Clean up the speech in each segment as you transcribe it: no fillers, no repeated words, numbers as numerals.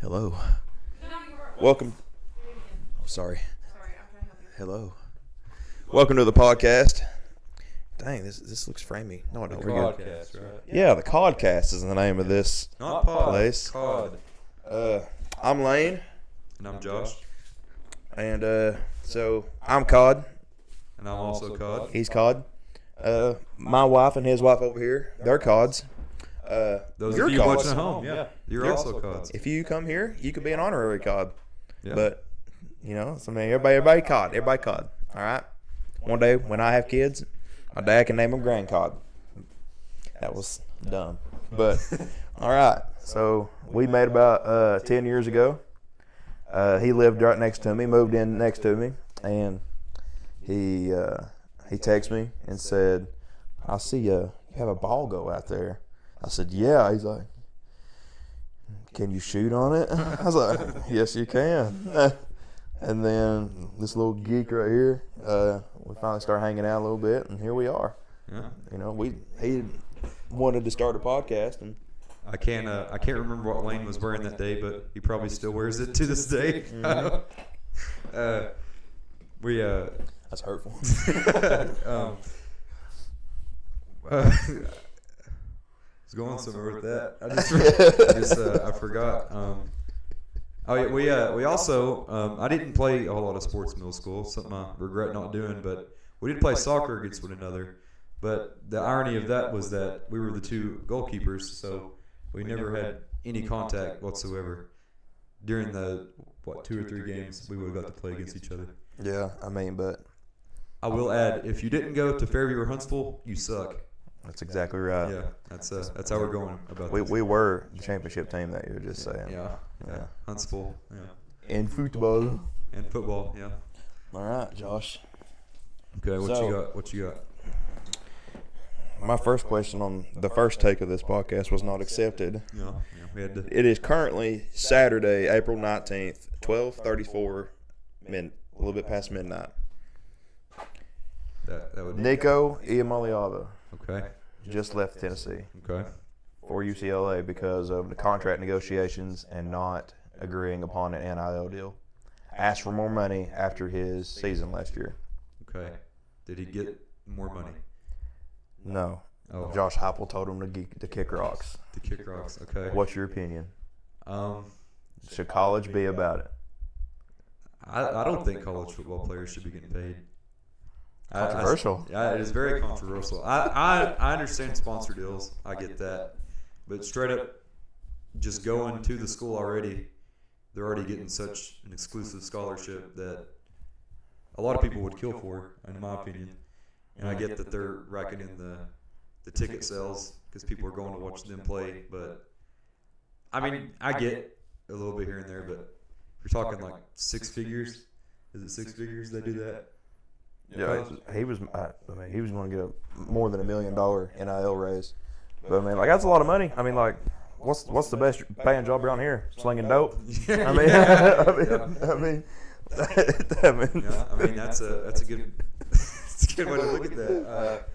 Hello. Welcome. Oh, sorry. Sorry, I'm trying to help you. Hello. Welcome to the podcast. Dang, this looks framey. No, The we're good. Codcast, right? Yeah, the Codcast is the name of this Not pod, place. Cod. I'm Lane, And I'm Josh. and so I'm Cod. And I'm also Cod. He's Cod. My wife and his wife over here, they're Cods. Those you're of you Cods. watching at home, yeah. You're also Cods. If you come here, you could be an honorary Cod. Yeah. But, everybody Cod. Everybody Cod. All right? One day when I have kids, my dad can name them Grand Cod. That was dumb. But, all right. So, we met about 10 years ago. He lived right next to me, moved in next to me, and he texted me and said, I see you have a ball go out there. I said, yeah. He's like, can you shoot on it? I was like, yes, you can. And then this little geek right here, we finally started hanging out a little bit, and here we are. Yeah. You know, he wanted to start a podcast, and I can't remember what Lane was wearing that day, but he probably still wears it to this day. that's hurtful. I was going somewhere with that. I forgot. We also I didn't play a whole lot of sports in middle school, something I regret not doing, but we did play soccer against one another. But the irony of that was that we were the two goalkeepers, so we never had any contact whatsoever. During the 2 or 3 games, we would have got to play against each other. Yeah, but I will add, if you didn't go to Fairview or Huntsville, you suck. that's exactly right. Yeah, that's how we're going about this. We were the championship team that year, just saying. Yeah. Huntsville, yeah. In football. And football, yeah. All right, Josh. Okay, what you got? My first question on the first take of this podcast was not accepted. Yeah, we had to. It is currently Saturday, April 19th, 12:34, a little bit past midnight. That would. Nico Iamaleava Okay. just left Tennessee Okay. for UCLA because of the contract negotiations and not agreeing upon an NIL deal. Asked for more money after his season last year. Okay. Did he get more money? No. Oh. Josh Heupel told him to kick rocks. To kick rocks. Okay. What's your opinion? Um, Should college be about it? I don't think college football players should be getting paid. Controversial. Yeah, it is very controversial. I understand sponsor deals. I get that. But straight up, just going to the school already, they're already getting such an exclusive scholarship that a lot of people would kill for, in my opinion. And I get that they're racking in the ticket sales because people are going to watch them play. But, I mean, I get a little bit here and there, but if you're talking like 6 figures, is it 6 figures they do that? Yeah, he was going to get more than $1 million NIL raise. But I mean, like, that's a lot of money. I mean, like, what's the best paying job around here? Slinging dope. I mean, I mean, that's a good that's a good way to look at that.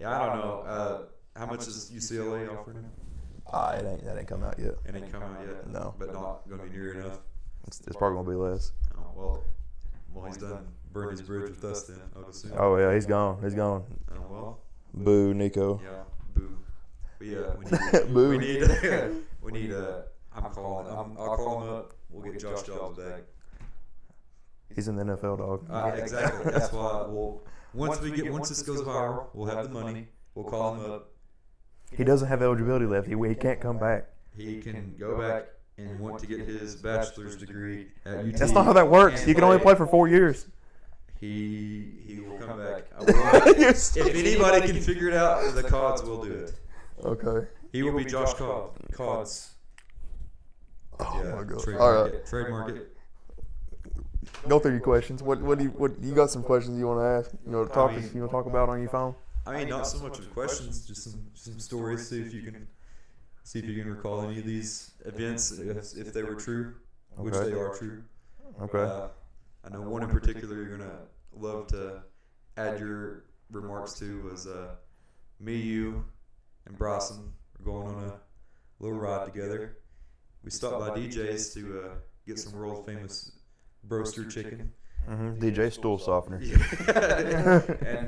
I don't know. How much is UCLA offering him? That ain't come out yet. It ain't come out yet. No, but not going to be near enough. It's probably gonna be less. Oh, well, he's done burned his bridge with us then, I would assume. Oh yeah, he's gone. He's gone. Oh well. Boo, Nico. Yeah, boo. Boo. We need. I'll call him up. We'll get Josh Jobs back. He's in the NFL, dog. Exactly. That's why once this goes viral, we'll have the money. We'll call him up. He doesn't have eligibility left. He can't come back. He can go back and want to get his bachelor's degree at UT. That's not how that works. You can only play for 4 years. He will come back. If anybody can figure it out, the Cods will do it. Okay. He will be Josh Codd. Cods. Oh my God. All right. Trademark it. Go through your questions. What you got some questions you want to ask? You want to talk about on your phone? I mean, not so much of questions, just some stories. See if you can recall any of these events if they were true, which they are true. Okay. I know one in particular you're gonna love to add your remarks to was me, you, and Bryson were going on a little ride together. we stopped by DJ's to get some world famous broaster chicken. DJ Stool Softener. And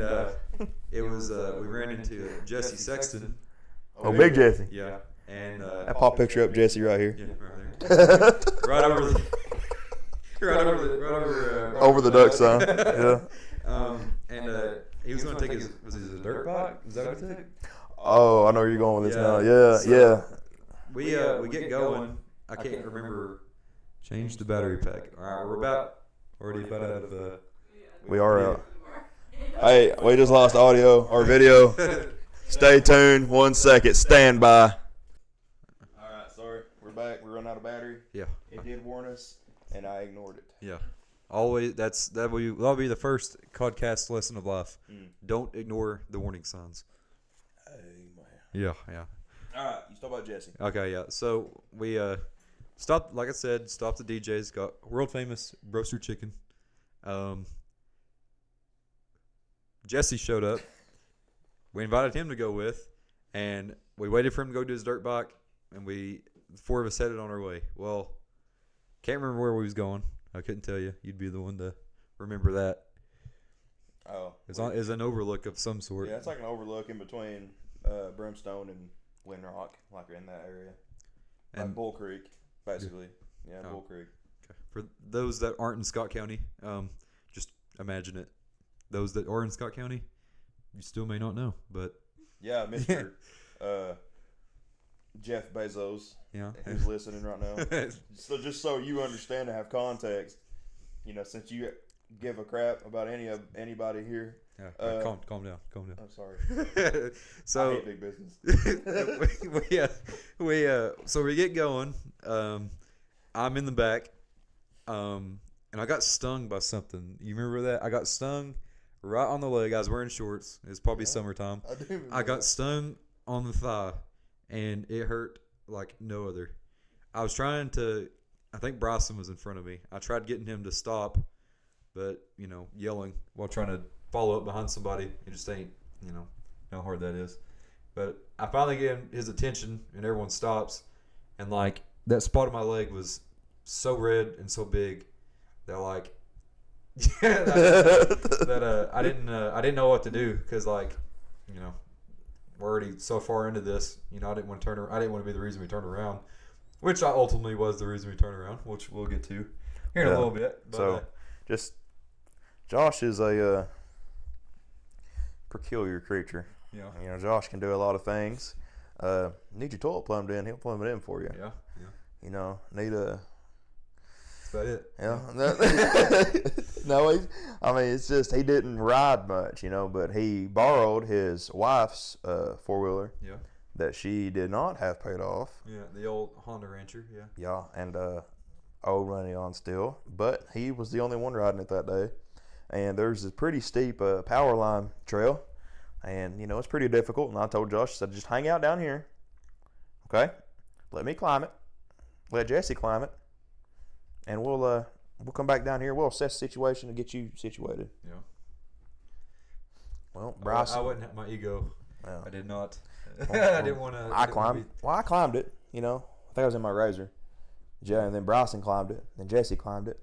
it was we ran into Jesse Sexton. Oh, Big Jesse. Yeah. And I pop picture up Jesse right here. yeah, right there. right over the duck sign. Yeah. And he was going to take his a dirt bike? Is that what he took? Oh, I know where you're going with this now. Yeah, so we get going. I can't remember. Change the battery pack. All right, we're already about out of. We are out. Hey, we just lost audio or video. Stay tuned. 1 second. Stand by. All right, sorry. We're back. We run out of battery. Yeah. It did warn us, and I ignored it. Yeah. Always. That'll be the first Codcast lesson of life. Don't ignore the warning signs. Amen. Yeah. All right, you talk about Jesse. Okay, yeah. So we stopped, like I said, stopped at DJ's, got world famous roaster chicken. Jesse showed up. We invited him to go with, and we waited for him to go do his dirt bike, and the four of us headed on our way. Well, can't remember where we was going. I couldn't tell you. You'd be the one to remember that. Oh. It's an overlook of some sort. Yeah, it's like an overlook in between Brimstone and Windrock, like in that area. And like Bull Creek, basically. Yeah, Bull Creek. Okay. For those that aren't in Scott County, just imagine it. Those that are in Scott County, you still may not know, but yeah, Mr. Jeff Bezos, who's listening right now. So just so you understand and have context, since you give a crap about anybody here. Yeah, calm down. I'm sorry. So I hate big business. So we get going. I'm in the back, and I got stung by something. You remember that? I got stung right on the leg. I was wearing shorts. It was probably summertime. I got stung on the thigh, and it hurt like no other. I was trying to. I think Bryson was in front of me. I tried getting him to stop, but yelling while trying to follow up behind somebody, it just ain't, how hard that is. But I finally get his attention, and everyone stops, and like that spot on my leg was so red and so big that like I didn't know what to do, because like we're already so far into this. I didn't want to be the reason we turned around, which I ultimately was the reason we turned around, which we'll get to here in a little bit. But, just Josh is a peculiar creature. Yeah. Josh can do a lot of things. Need your toilet plumbed in, he'll plumb it in for you. Yeah. Need a. That's about it. Yeah. No, it's just he didn't ride much, but he borrowed his wife's 4-wheeler. Yeah. That she did not have paid off. Yeah, the old Honda Rancher. Yeah. Yeah, and old running on still, but he was the only one riding it that day. And there's a pretty steep power line trail, and it's pretty difficult. And I told Josh, I said, just hang out down here, okay? Let me climb it, let Jesse climb it, and we'll come back down here. We'll assess the situation and get you situated. Yeah. Well, Bryson, I wouldn't have my ego. Yeah. I did not. I didn't want to. I climbed it. I think I was in my Razor. Yeah, and then Bryson climbed it. Then Jesse climbed it.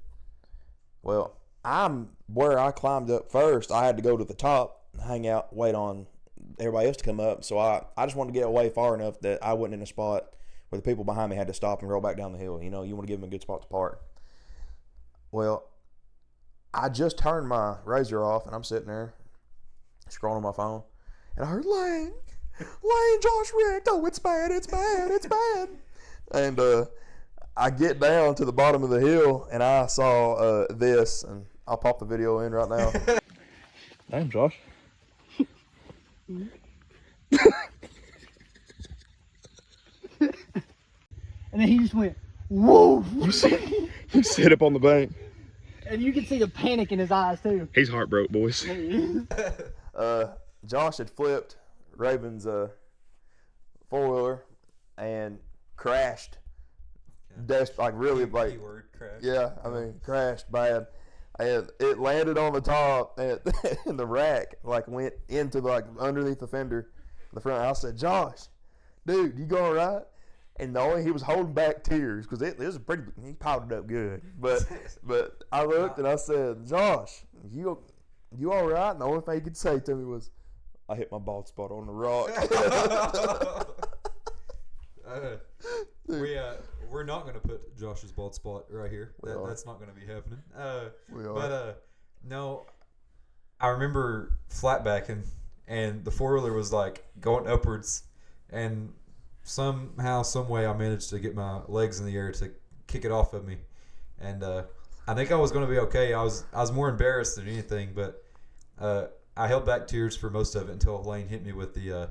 Well, where I climbed up first. I had to go to the top, hang out, wait on everybody else to come up. So I just wanted to get away far enough that I wasn't in a spot where the people behind me had to stop and roll back down the hill. You want to give them a good spot to park. Well, I just turned my Razor off, and I'm sitting there scrolling on my phone, and I heard Lane, Josh wrecked. Oh, it's bad. And I get down to the bottom of the hill, and I saw this, and I'll pop the video in right now. Damn, Josh. And then he just went, whoa! You sit up on the bank. And you can see the panic in his eyes, too. He's heartbroken, boys. Josh had flipped Raven's 4-wheeler and crashed. Keyword, crash. Yeah, crashed bad. And it landed on the top, and the rack went into underneath the fender, the front. I said, Josh, dude, you going right? And the only he was holding back tears because it was pretty. He piled it up good, but I looked and I said, "Josh, you all right?" And the only thing he could say to me was, "I hit my bald spot on the rock." We're not going to put Josh's bald spot right here. That's not going to be happening. No, I remember flatbacking, and the four-wheeler was like going upwards, and somehow, some way, I managed to get my legs in the air to kick it off of me, and I think I was going to be okay. I was more embarrassed than anything, but I held back tears for most of it until Lane hit me with the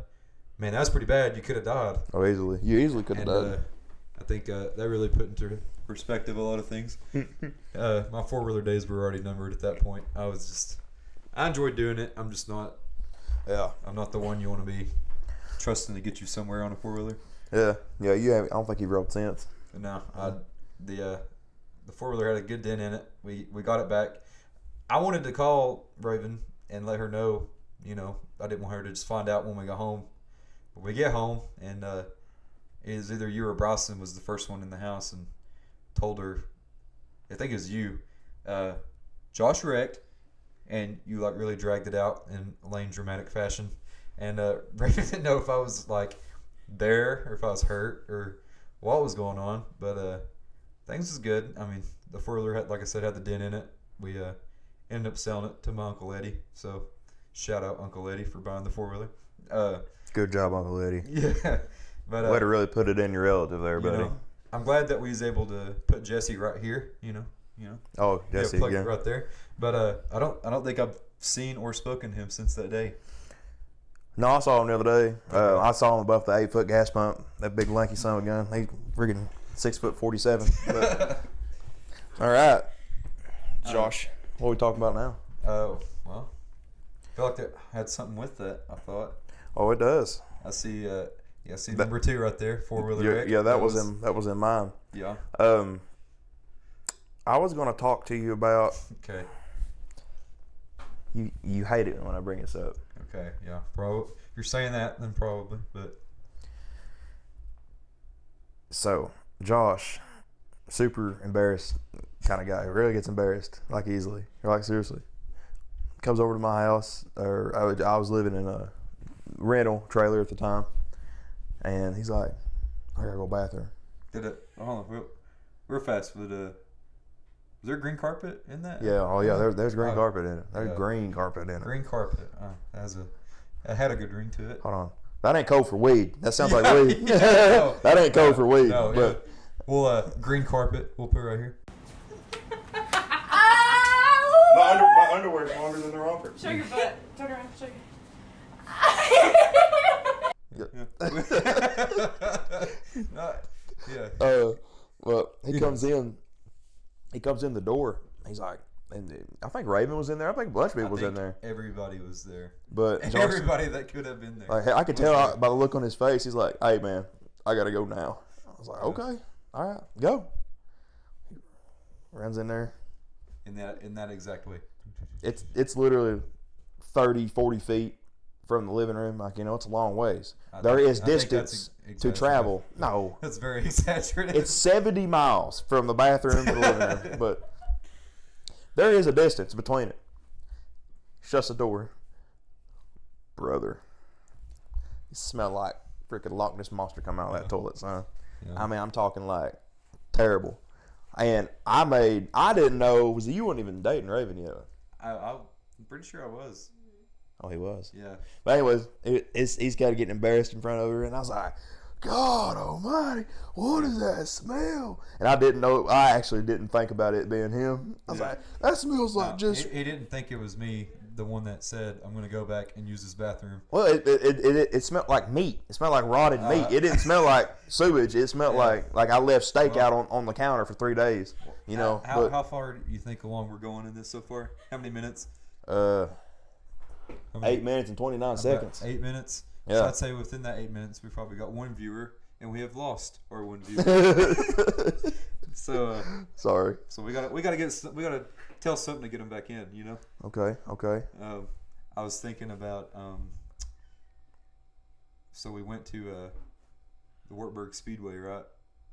man. That was pretty bad. You could have died. Oh, easily. You easily could have died. I think that really put into perspective a lot of things. My four-wheeler days were already numbered at that point. I enjoyed doing it. I'm just not. Yeah. I'm not the one you want to be trusting to get you somewhere on a four-wheeler. Yeah. You have. I don't think you've rode since. No. The four-wheeler had a good dent in it. We got it back. I wanted to call Raven and let her know. I didn't want her to just find out when we got home. But we get home and it was either you or Bryson was the first one in the house and told her. I think it was you. Josh wrecked, and you like really dragged it out in Lane dramatic fashion. And Raven didn't know if I was like there or if I was hurt or what was going on, but things was good. I mean, the four-wheeler had, like I said, had the dent in it. We ended up selling it to my Uncle Eddie. So shout out Uncle Eddie for buying the four-wheeler. Good job, Uncle Eddie. Yeah, but way to really put it in your relative there, buddy. I'm glad that we was able to put Jesse right here. Oh, Jesse, plug it right there. But I don't think I've seen or spoken to him since that day. No, I saw him the other day. I saw him above the 8-foot gas pump. That big lanky son of a gun. He's freaking 6'47". But, all right, Josh, what are we talking about now? Well, I feel like that had something with that. I thought. Oh, it does. I see. I see number 2 right there. Four-wheeler wreck. Yeah, that was in mine. Yeah. I was going to talk to you about. Okay. You hate it when I bring this up. Okay. Yeah. If you're saying that, then probably. But. So, Josh, super embarrassed kind of guy. Really gets embarrassed like easily. Like seriously. Comes over to my house, or I was living in a rental trailer at the time, and he's like, "I gotta go bathroom." Hold on, real fast. Was there green carpet in that? Yeah. Oh yeah. There's green carpet in it. There's green carpet in it. Green carpet. That had a good ring to it. Hold on. That ain't code for weed. That sounds like weed. No, that ain't code for weed. No, but we'll green carpet. We'll put it right here. my underwear's longer than the romper. Show your butt. Turn around. Show your. Yeah. Well, he comes in. He comes in the door. He's like, and I think Raven was in there. I think a bunch of people was in there. Everybody was there. But Josh, everybody that could have been there. Like, I could tell by the look on his face. He's like, "Hey man, I gotta go now." I was like, "Okay, all right, go." He runs in there. In that exact way. It's literally 30, 40 feet from the living room. Like, it's a long ways. There is distance to travel. No. That's very exaggerated. It's 70 miles from the bathroom to the living room. But there is a distance between it. Shuts the door. Brother. You smell like freaking Loch Ness Monster come out of that toilet, son. Yeah. I mean, I'm talking like terrible. And I didn't know, you weren't even dating Raven yet. I'm pretty sure I was. Oh, he was? Yeah. But anyways, he's got to get embarrassed in front of her, and I was like, God almighty, what is that smell? And I didn't know, I actually didn't think about it being him. I was like, that smells like just... He didn't think it was me, the one that said, I'm going to go back and use his bathroom. Well, it smelled like meat. It smelled like rotted meat. It didn't smell like sewage. It smelled like I left steak out on the counter for 3 days. How far do you think along we're going in this so far? How many minutes? 8 minutes and 29 seconds. 8 minutes? Yeah. So I'd say within that 8 minutes, we probably got one viewer, and we have lost our one viewer. So sorry. So we gotta tell something to get them back in. Okay. I was thinking about. So we went to the Wartburg Speedway, right?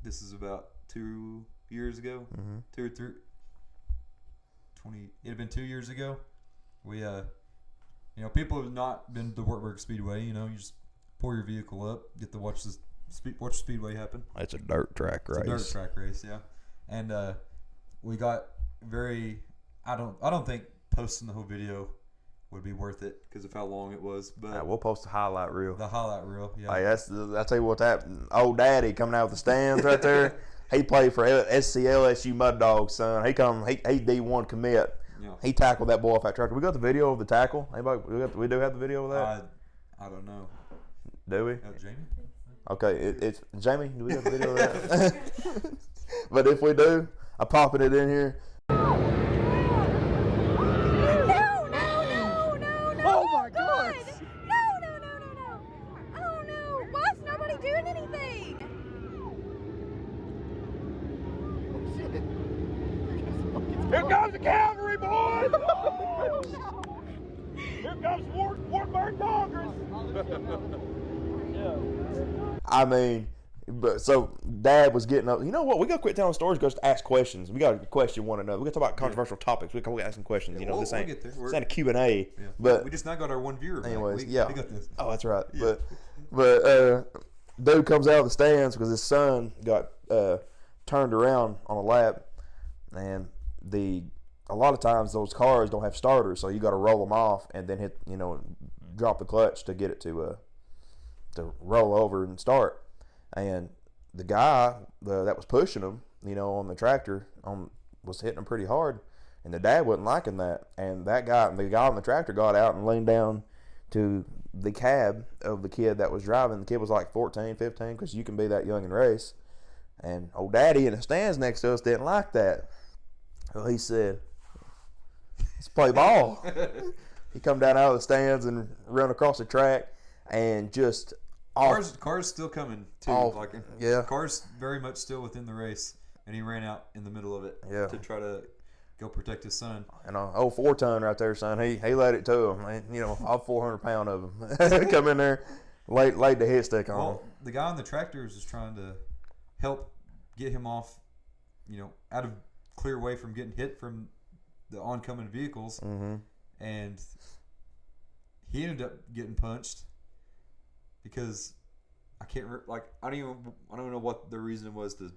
This is about 2 years ago, 2 or 3, 20. It had been 2 years ago. We, people have not been to the Wartburg Speedway. You just pull your vehicle up, get to watch the speedway happen. It's a dirt track race. It's a dirt track race, yeah. And we got very. I don't think posting the whole video would be worth it because of how long it was. But Yeah, we'll post the highlight reel. The highlight reel, yeah. Hey, I tell you what happened. Old Daddy coming out of the stands right there. He played for SCLSU Mud Dogs, son. He D1 commit. Yeah. He tackled that boy off that tractor. We got the video of the tackle. Anybody? We do have the video of that. I don't know. Do we? Jamie? Okay, it's Jamie. Do we have the video of that? But if we do, I'm popping it in here. No! Oh my gosh! No! Oh no! Why is nobody doing anything? Here comes the cavalry, boys! Here comes Wartburg Congress! I mean, but so Dad was getting up. You know what? We got to quit telling stories. Go to ask questions. We got to question one another. We got to talk about controversial topics. We got to ask some questions. Yeah, this ain't we'll get there. this ain't a Q&A. Yeah. But we just not got our one viewer back. anyways, We yeah. got this. Oh, that's right. Yeah. But dude comes out of the stands because his son got turned around on a lap, and a lot of times those cars don't have starters, so you got to roll them off and then hit drop the clutch to get it to roll over and start. And the guy that was pushing him, on the tractor, was hitting him pretty hard, and the dad wasn't liking that. And the guy on the tractor got out and leaned down to the cab of the kid that was driving. The kid was like 14, 15, because you can be that young in race. And old Daddy in the stands next to us didn't like that. Well, he said, "Let's play ball." He come down out of the stands and run across the track, and just Cars still coming too. Yeah. Cars very much still within the race, and he ran out in the middle of it to try to go protect his son. And old 4-ton right there, son. He let it to him. And, all 400 pound of him come in there, laid the hit stick on him. Well, the guy on the tractor was just trying to help get him off, out of clear way from getting hit from the oncoming vehicles, and he ended up getting punched because I don't know what the reason was to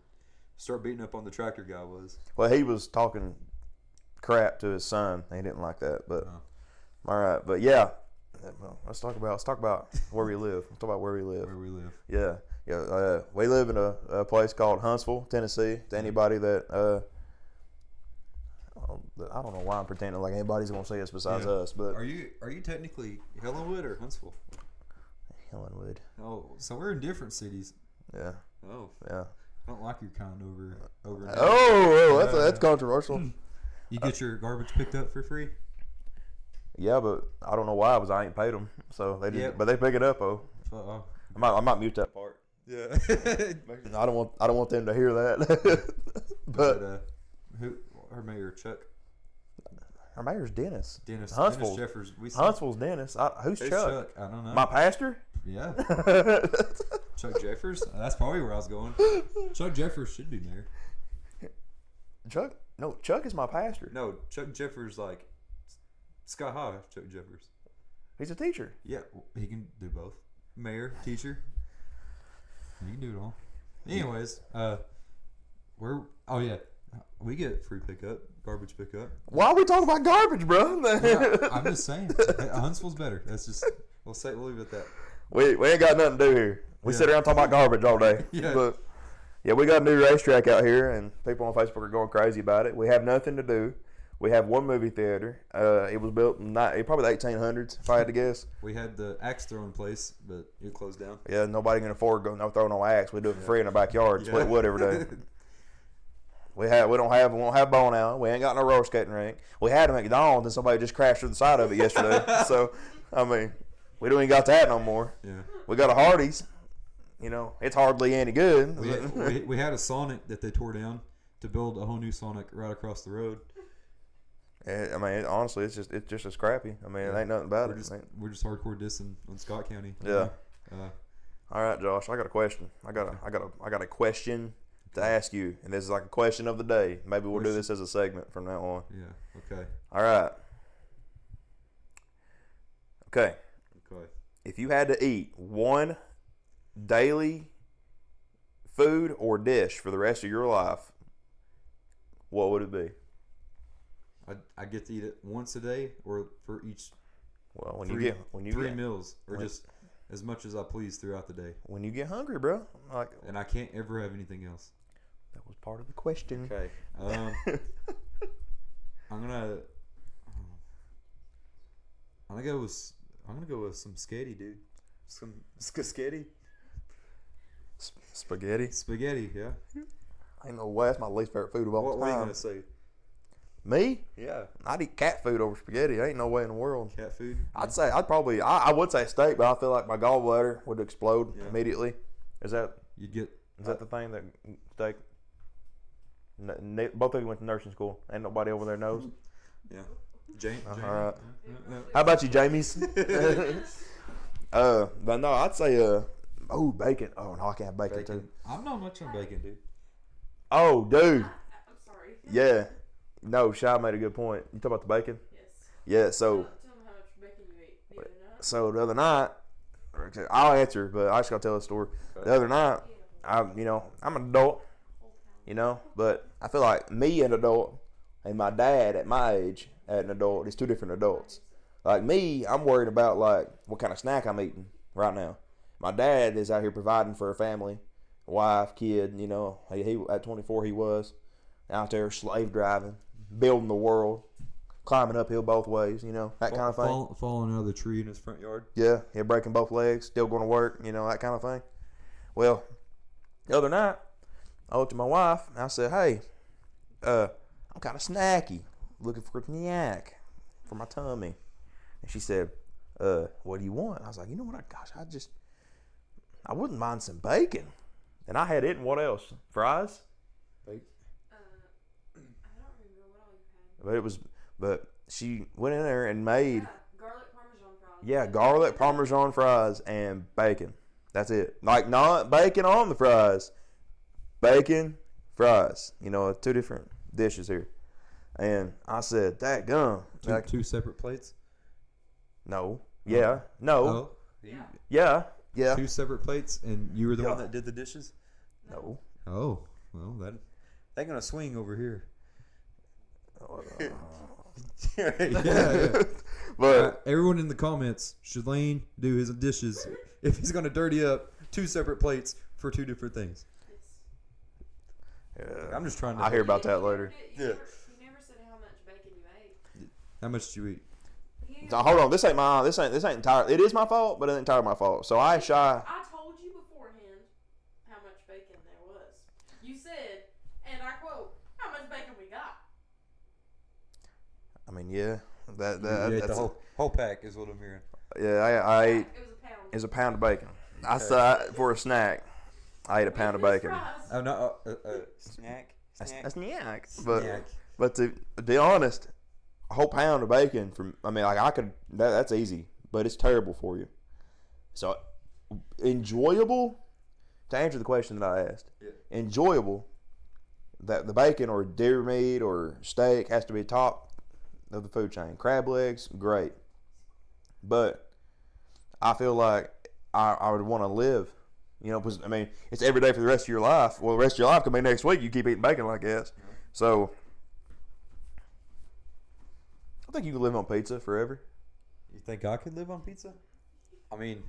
start beating up on the tractor guy was. Well, he was talking crap to his son. He didn't like that, but all right. But yeah, well, let's talk about where we live. Let's talk about where we live. Where we live. Yeah. We live in a place called Huntsville, Tennessee. To anybody that I don't know why I'm pretending like anybody's gonna see us besides us, but Are you technically Helenwood or Huntsville? Helenwood. Oh, so we're in different cities. Yeah. Oh, Yeah. I don't like your kind over. Oh, that's controversial. You get your garbage picked up for free? Yeah, but I don't know why, because I ain't paid them, so they did. Yeah. But they pick it up. Oh. I might mute that part. Yeah. I don't want them to hear that. but who? Our mayor Chuck. our mayor's Dennis. Dennis Jeffers. Huntsville's Dennis. Who's Chuck? I don't know. My pastor? Yeah. Chuck Jeffers. That's probably where I was going. Chuck Jeffers should be mayor. Chuck? No, Chuck is my pastor. No, Chuck Jeffers like Sky High. Chuck Jeffers. He's a teacher. Yeah, he can do both. Mayor, teacher. You can do it all. Anyways, we get free pickup, garbage pickup. Why are we talking about garbage, bro? I'm just saying, Huntsville's better. That's just we'll leave it at that. We ain't got nothing to do here. We sit around talking about garbage all day. Yeah. But yeah, we got a new racetrack out here, and people on Facebook are going crazy about it. We have nothing to do. We have one movie theater. It was built in probably the 1800s, if I had to guess. We had the axe throwing place, but it closed down. Yeah, nobody can afford to go throw no axe. We do it for free in our backyard. Split wood every day. We won't have bowling alley. We ain't got no roller skating rink. We had a McDonald's, and somebody just crashed through the side of it yesterday. So, I mean, we don't even got that no more. Yeah. We got a Hardee's. It's hardly any good. We had a Sonic that they tore down to build a whole new Sonic right across the road. I mean, honestly, it's just as crappy. I mean, it ain't nothing about it. We're just hardcore dissing on Scott County. Yeah. All right, Josh. I got a question. I got a question to ask you, and this is like a question of the day. Maybe we'll do this as a segment from now on. Yeah. Okay. All right. Okay. Okay. If you had to eat one daily food or dish for the rest of your life, what would it be? I get to eat it once a day, or for each. Well, when three, you three get meals, or just as much as I please throughout the day, when you get hungry, bro. Like, and I can't ever have anything else. that was part of the question. Okay. I'm gonna go with some sketty, dude. Some sketty. Spaghetti. Spaghetti, yeah. Ain't no way. That's my least favorite food of all What are you time. gonna say? Me? Yeah. I'd eat cat food over spaghetti. Ain't no way in the world. Cat food. I would say steak, but I feel like my gallbladder would explode immediately. Is that the thing that steak? Both of you went to nursing school. Ain't nobody over there knows. Yeah. James. All right. How about you, Jamie's? But no, I'd say bacon. Oh no, I can't have bacon too. I'm not much on bacon, dude. Oh, dude. I'm sorry. Yeah. No, Shy made a good point. You talk about the bacon? Yes. Yeah. So Tell them how much bacon you ate the other night. So the other night, I'll answer, but I just gotta tell a story. The other night, I'm an adult, but I feel like me an adult and my dad at my age at an adult is two different adults. Like me, I'm worried about like what kind of snack I'm eating right now. My dad is out here providing for a family, wife, kid. He at 24 he was out there slave driving, building the world. Climbing uphill both ways, that kind of thing. Falling out of the tree in his front yard. Yeah, breaking both legs, still going to work, that kind of thing. Well, the other night, I looked at my wife and I said, "Hey, I'm kind of snacky, looking for a snack for my tummy." And she said, "What do you want?" I was like, "You know what? I wouldn't mind some bacon." And I had it and what else? Fries? I don't remember what all you had. But she went in there and made Garlic Parmesan fries. Yeah, garlic Parmesan fries and bacon. That's it. Like, not bacon on the fries. Bacon, fries. Two different dishes here. And I said, "That gum." Two separate plates. No. Yeah. No. Oh. Yeah. Yeah. Two separate plates, and you were the one that did the dishes. No. Oh, well, they're gonna swing over here. Yeah. But everyone in the comments, should Lane do his dishes if he's gonna dirty up two separate plates for two different things? I'm just trying to. I'll hear about that later. You never said how much bacon you ate. How much did you eat? So hold on, this ain't entirely. It is my fault, but it ain't entirely my fault. So I I told you beforehand how much bacon there was. You said, and I quote, "How much bacon we got?" I mean, yeah, that's the whole pack is what I'm hearing. Yeah, I ate. It was a pound. It was a pound of bacon. I said for a snack, I ate a pound of bacon. Oh no, snack. A snack, but to be honest, a whole pound of bacon that's easy, but it's terrible for you. So enjoyable. To answer the question that I asked, enjoyable. That the bacon or deer meat or steak has to be top of the food chain. Crab legs, great, but I feel like I would want to live, because it's every day for the rest of your life. Well, the rest of your life could be next week. You keep eating bacon like this, so I think you could live on pizza forever. You think I could live on pizza? I mean,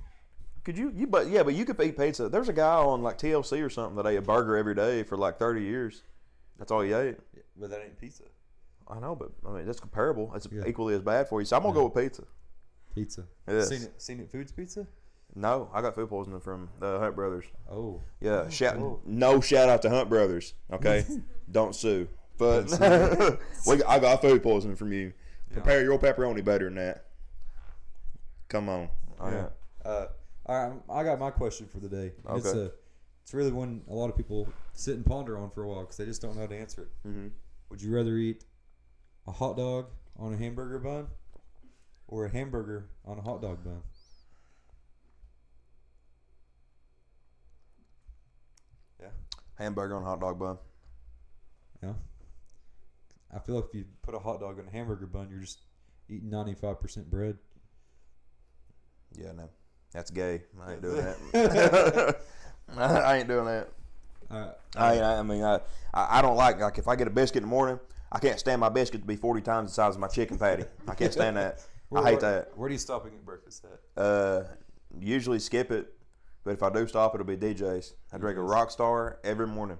could you? But you could eat pizza. There's a guy on like TLC or something that ate a burger every day for like 30 years. That's all he ate. But that ain't pizza. I know, but that's comparable. It's equally as bad for you. So I'm gonna go with pizza. Pizza. Yes. Seen it Foods pizza? No, I got food poisoning from the Hunt Brothers. Oh. Yeah. No shout out to Hunt Brothers. Okay, don't sue. But I got food poisoning from you. Prepare your pepperoni better than that. Come on. All right. All right. I got my question for the day. Okay. It's really one a lot of people sit and ponder on for a while because they just don't know how to answer it. Mm-hmm. Would you rather eat a hot dog on a hamburger bun or a hamburger on a hot dog bun? Hamburger on a hot dog bun. Yeah. I feel like if you put a hot dog in a hamburger bun, you're just eating 95% bread. Yeah, no. That's gay. I ain't doing that. I ain't doing that. I don't like if I get a biscuit in the morning, I can't stand my biscuit to be 40 times the size of my chicken patty. I can't stand that. I hate that. Where do you stop and get breakfast at? Usually skip it, but if I do stop, it'll be DJ's. I drink a Rockstar every morning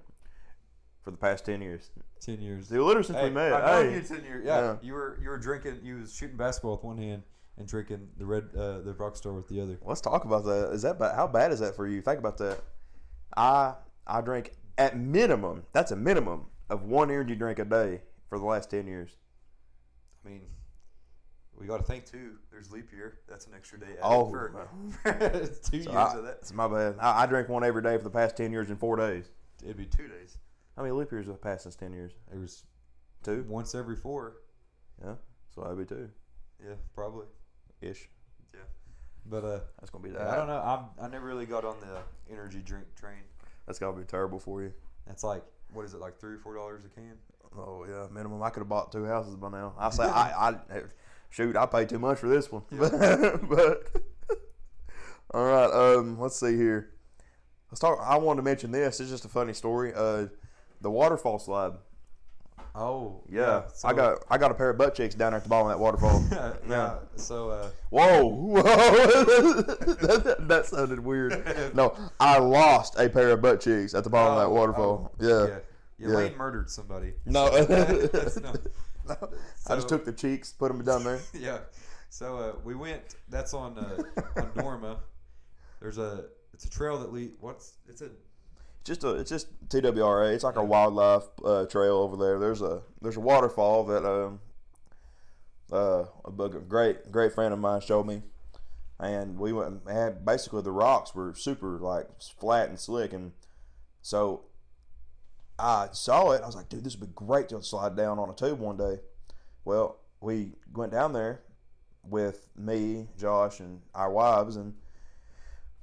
for the past 10 years. 10 years. Literally since we met. I know you 10 years. Yeah. You were drinking. You was shooting basketball with one hand and drinking the Rockstar with the other. Let's talk about that. Is that how bad is that for you? Think about that. I drink at minimum. That's a minimum of one energy drink a day for the last 10 years. I mean, we got to think too. There's leap year. That's an extra day. For 2 years of that. It's my bad. I drink one every day for the past 10 years in 4 days. It'd be 2 days. How many leap years have passed since 10 years? It was 2. Once every 4. Yeah, so that'd be 2. Yeah, probably. Ish. Yeah, but that's gonna be that. I don't know. I never really got on the energy drink train. That's gotta be terrible for you. That's like, what is it, like $3 or $4 a can? Oh yeah, minimum. I could have bought 2 houses by now. I say I paid too much for this one. Yeah. but all right, let's see here. Let's talk. I wanted to mention this. It's just a funny story. The waterfall slide. Oh yeah. So, I got a pair of butt cheeks down there at the bottom of that waterfall. yeah. So. Whoa! that sounded weird. No, I lost a pair of butt cheeks at the bottom of that waterfall. Yeah. Lane murdered somebody. No. No. I just took the cheeks, put them down there. Yeah. So we went. That's on Norma. It's a trail that leads. It's just TWRA. It's like a wildlife trail over there. There's a waterfall that a great friend of mine showed me, and we went and had basically the rocks were super like flat and slick, and so I saw it. I was like, dude, this would be great to slide down on a tube one day. Well, we went down there with me, Josh, and our wives, and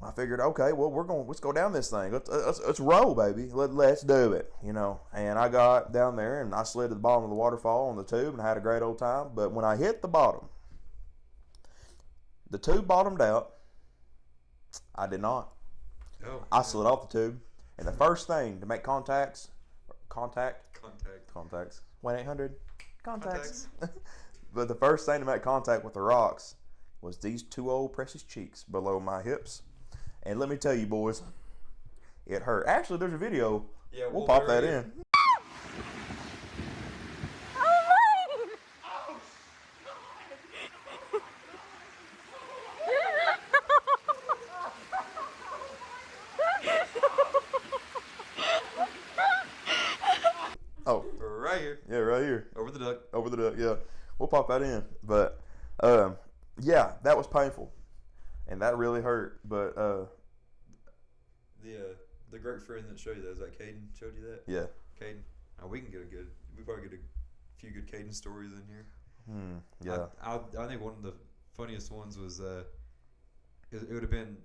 I figured, okay, well, let's go down this thing. Let's roll, baby. Let's do it, And I got down there and I slid to the bottom of the waterfall on the tube and had a great old time. But when I hit the bottom, the tube bottomed out. I did not. Oh, I slid off the tube, and the first thing to make contacts. 1-800 contacts. But the first thing to make contact with the rocks was these 2 old precious cheeks below my hips. And let me tell you, boys, it hurt. Actually, there's a video. Yeah, we'll pop that in. Oh, right here. Yeah, right here. Over the duck. Yeah. We'll pop that in. But yeah, that was painful. And that really hurt, but the great friend that showed you that, is that Caden showed you that? Yeah. Caden. Oh, we probably get a few good Caden stories in here. Yeah. I think one of the funniest ones was it would have been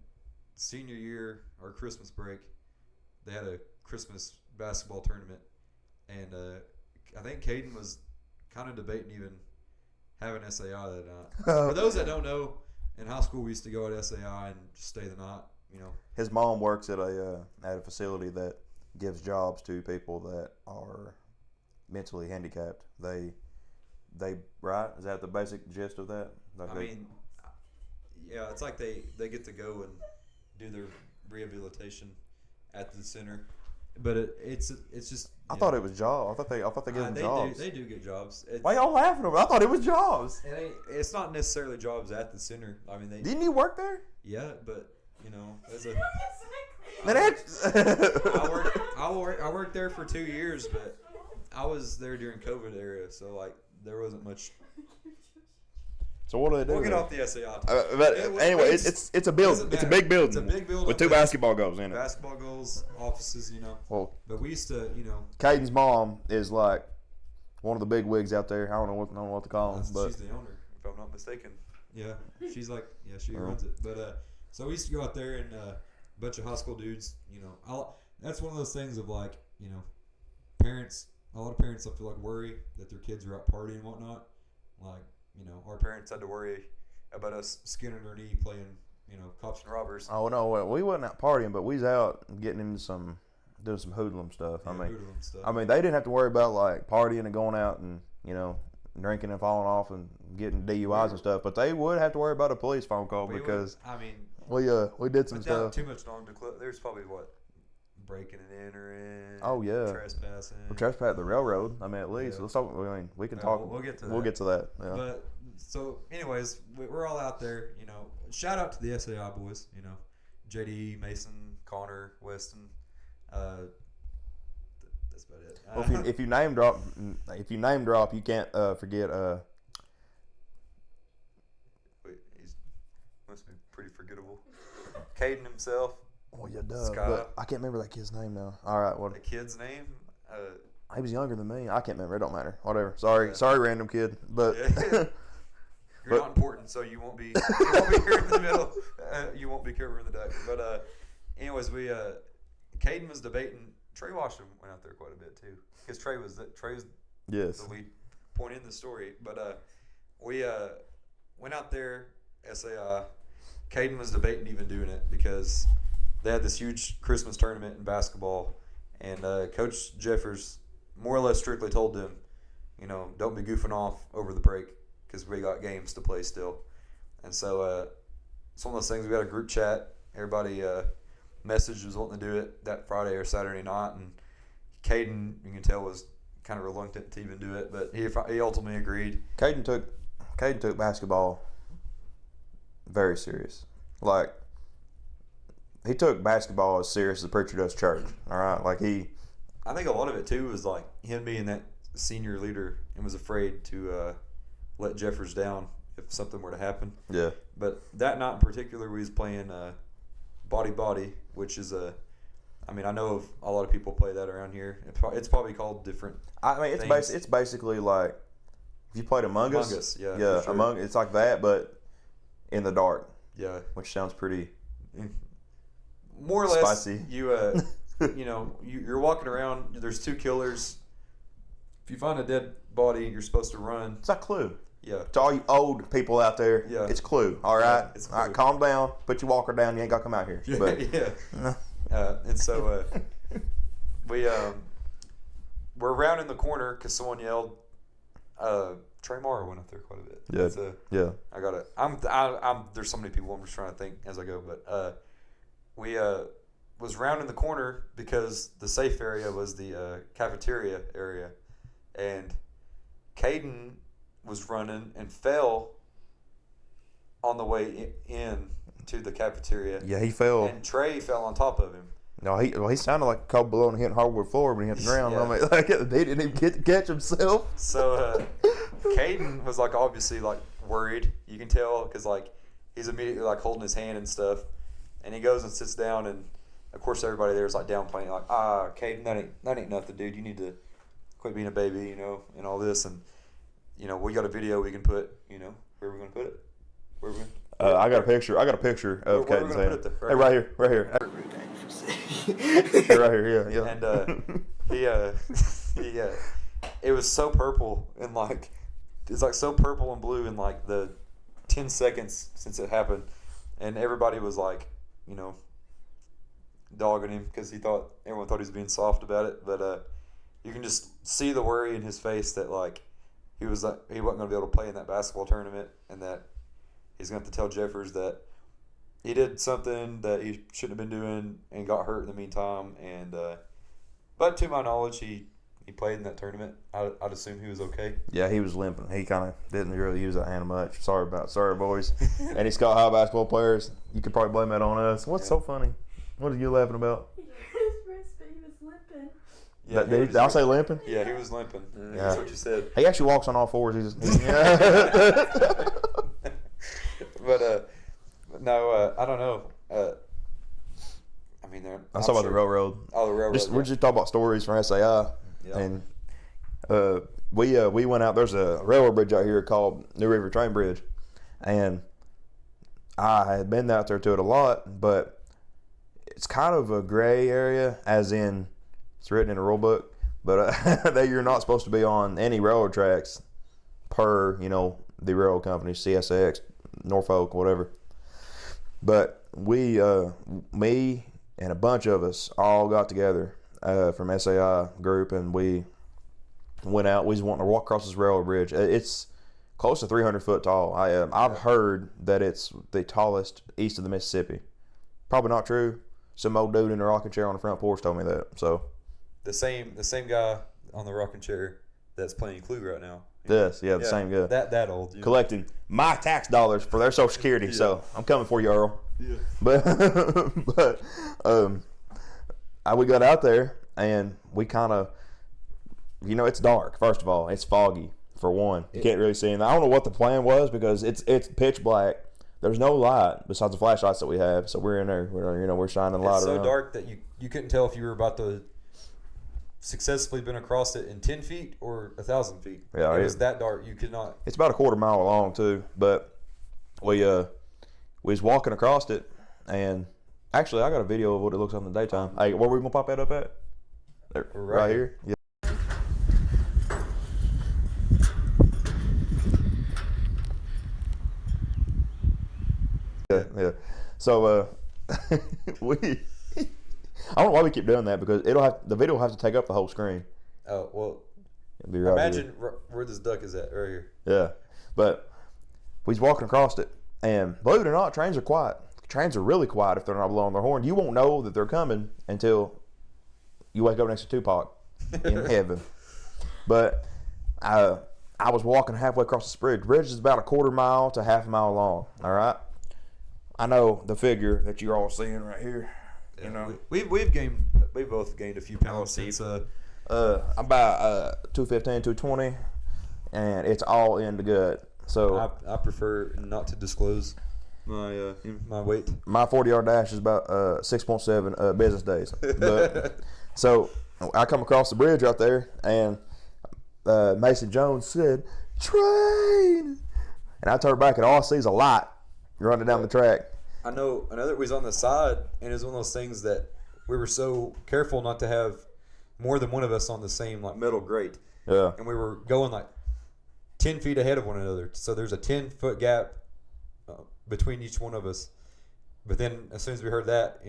senior year or Christmas break. They had a Christmas basketball tournament, and I think Caden was kind of debating even having SAI that night. For those that don't know, in high school, we used to go at SAI and just stay the night, His mom works at a facility that gives jobs to people that are mentally handicapped. They right? Is that the basic gist of that? Yeah, it's like they get to go and do their rehabilitation at the center. But it's just. I thought it was jobs. I thought they gave them jobs. They do get jobs. Why y'all laughing over? I thought it was jobs. It's not necessarily jobs at the center. I mean, didn't you work there? Yeah, but as a. I worked there for 2 years, but I was there during COVID era, so like there wasn't much. So what do they do? We'll get off the SAI. Anyway, it's a building. It's a big building. It's a big building with 2 basketball goals in it. Basketball goals, offices, Well, but we used to, Caden's mom is like one of the big wigs out there. I don't know what to call them, but she's the owner, if I'm not mistaken. Yeah, she's like, she runs it. But so we used to go out there and a bunch of high school dudes. that's one of those things of like, you know, parents. A lot of parents, I feel like, worry that their kids are out partying and whatnot. Like, you know, our parents had to worry about us skinning our knee playing, you know, cops and robbers. Oh no, well, we wasn't out partying, but we was out getting into doing some hoodlum stuff. Yeah, hoodlum stuff. I mean, they didn't have to worry about like partying and going out and, you know, drinking and falling off and getting DUIs and stuff. But they would have to worry about a police phone call because we did some without stuff. too much long to there's probably what, breaking and entering. Oh yeah, trespassing. Well, trespass the railroad. I mean, at least Yeah. let's talk. I mean, we can Yeah, talk. we'll get to that. We'll get to that. Yeah. But so, anyways, we're all out there. You know, shout out to the SAI boys. You know, JD, Mason, Connor, Weston. That's about it. Well, if you name drop, you can't forget. Wait, he's must be pretty forgettable. Caden himself. Oh yeah, duh. Sky. But I can't remember that kid's name now. All right, well, The kid's name. he was younger than me. I can't remember. It don't matter. Whatever. Sorry, random kid. But Yeah. You're not important, so you won't be. You won't be here in the middle. You won't be covering the deck. But anyways, Caden was debating. Trey Washington went out there quite a bit too, because Trey's yes, the lead point in the story. But we went out there. SAI. Caden was debating even doing it because they had this huge Christmas tournament in basketball, and Coach Jeffers more or less strictly told them, you know, don't be goofing off over the break because we got games to play still. And so it's one of those things. We got a group chat. Everybody messaged was wanting to do it that Friday or Saturday night, and Caden, you can tell, was kind of reluctant to even do it, but he ultimately agreed. Caden took basketball very serious. Like, he took basketball as serious as the preacher does church. All right, like I think a lot of it too was like him being that senior leader and was afraid to let Jeffers down if something were to happen. Yeah. But that night in particular, we was playing body, which is I mean, I know of a lot of people play that around here. It's probably called different. I mean, it's basically like if you played Among Us. Yeah. Yeah, for sure. it's like that, but in the dark. Yeah. Which sounds pretty More or less, spicy. You you know, you're walking around. There's two killers. If you find a dead body, you're supposed to run. It's like Clue. Yeah. To all you old people out there, Yeah. it's Clue. All right, Yeah, it's all right, Clue. calm down. Put your walker down. You ain't got to come out here. But Yeah. And so we're rounding the corner because someone yelled. Trey Morrow went up there quite a bit. Yeah. Yeah. I got it. There's so many people. I'm just trying to think as I go. But we was rounding the corner because the safe area was the cafeteria area, and Caden was running and fell on the way in to the cafeteria. Yeah, he fell. And Trey fell on top of him. No, he sounded like a cold balloon hitting hardwood floor when he hit the ground. Yeah. I mean, like, he didn't even get to catch himself. So Caden was like obviously like worried. You can tell because like he's immediately like holding his hand and stuff, and he goes and sits down, and of course everybody there is like downplaying like Caden, that ain't nothing, dude. You need to quit being a baby, you know, and all this, and you know we got a video we can put, you know, where are we gonna put it? Where are we gonna? I got a picture of Where Caden's we gonna hand. put it? Hey, right here. Hey, right here, yeah. And he it was so purple and like it's like so purple and blue in like the 10 seconds since it happened, and everybody was like, you know, dogging him because everyone thought he was being soft about it, but you can just see the worry in his face that like he wasn't going to be able to play in that basketball tournament, and that he's going to have to tell Jeffers that he did something that he shouldn't have been doing and got hurt in the meantime. And but to my knowledge, he played in that tournament. I'd assume he was okay. Yeah, he was limping. He kind of didn't really use that hand much. Sorry, boys. Any Scott High basketball players, you could probably blame that on us. What's so funny? What are you laughing about? His wrist, but he was limping. Yeah, Did I say limping? Yeah, he was limping. Yeah. That's what you said. He actually walks on all fours. But no, I don't know. I mean, I saw about the railroad. Oh, the railroad. We're just talking about stories from SAI, Yeah. and we went out. There's a railroad bridge out here called New River Train Bridge, and I had been out there to it a lot, but it's kind of a gray area, as in it's written in a rule book, but that you're not supposed to be on any railroad tracks per, the railroad company, CSX, Norfolk, whatever. But we, me and a bunch of us all got together from SAI group, and we went out. We was wanting to walk across this railroad bridge. It's close to 300 foot tall. I've heard that it's the tallest east of the Mississippi. Probably not true. Some old dude in a rocking chair on the front porch told me that. So the same guy on the rocking chair that's playing Clue right now. Yes, the same guy. That old. Collecting my tax dollars for their Social Security. Yeah. So I'm coming for you, Earl. Yeah. But we got out there, and we kind of, it's dark. First of all, it's foggy for one. You can't really see anything. I don't know what the plan was, because it's pitch black. There's no light besides the flashlights that we have. So we're in there. We're shining the light around. It's so dark that you couldn't tell if you were about to successfully been across it in 10 feet or 1,000 feet. Yeah, it was that dark. You could not. It's about a quarter mile long too. But we was walking across it, and actually I got a video of what it looks like in the daytime. Hey, where we gonna pop that up at? There, right here. Yeah. Yeah. So I don't know why we keep doing that, because the video will have to take up the whole screen. Oh, well, it'll be right imagine where this duck is at, right here. Yeah, but we was walking across it, and believe it or not, trains are quiet. Trains are really quiet if they're not blowing their horn. You won't know that they're coming until you wake up next to Tupac in heaven. But I was walking halfway across this bridge. The bridge is about a quarter mile to half a mile long, all right? I know the figure that you're all seeing right here. We've both gained a few pounds since I'm about 215, 220, and it's all in the gut. So I prefer not to disclose my weight. My 40-yard dash is about 6.7 business days. But so I come across the bridge right there, and Mason Jones said, "Train!" And I turn back, and all I see is a light running down the track. I know that we was on the side, and it's one of those things that we were so careful not to have more than one of us on the same metal grate. Yeah. And we were going 10 feet ahead of one another. So there's a 10-foot gap between each one of us. But then as soon as we heard that,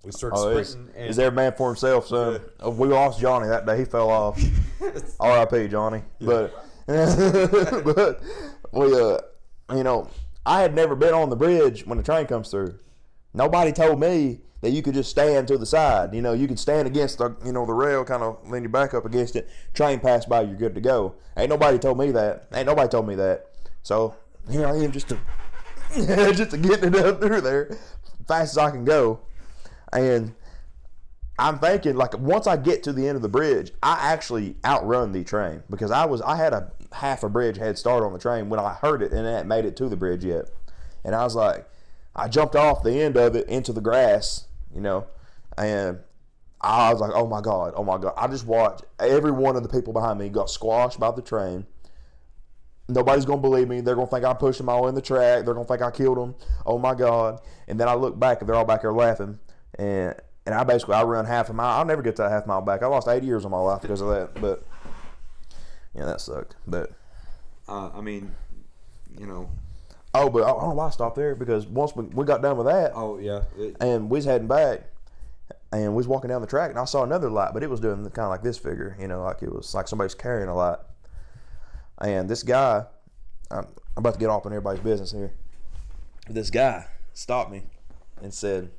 we started sprinting. He's every man for himself, son. Yeah. We lost Johnny that day. He fell off. R.I.P. Johnny. Yeah. But we, I had never been on the bridge when the train comes through. Nobody told me that you could just stand to the side. You could stand against the rail, kind of lean your back up against it. Train passed by, you're good to go. Ain't nobody told me that. So I am just to getting it up through there fast as I can go. And I'm thinking, once I get to the end of the bridge, I actually outrun the train, because I had a half a bridge head start on the train when I heard it, and it hadn't made it to the bridge yet. And I was like, I jumped off the end of it into the grass, and I was like, oh my God. I just watched every one of the people behind me got squashed by the train. Nobody's going to believe me. They're going to think I pushed them all in the track. They're going to think I killed them. Oh my God. And then I look back, and they're all back there laughing. And I run half a mile. I'll never get that half mile back. I lost 8 years of my life because of that. But yeah, that sucked. But Oh, but I don't know why I stopped there, because once we got done with that. Oh yeah. And we was heading back, and we was walking down the track, and I saw another light, but it was doing kind of like this figure, like it was like somebody's carrying a light. And this guy, I'm about to get off on everybody's business here. This guy stopped me and said,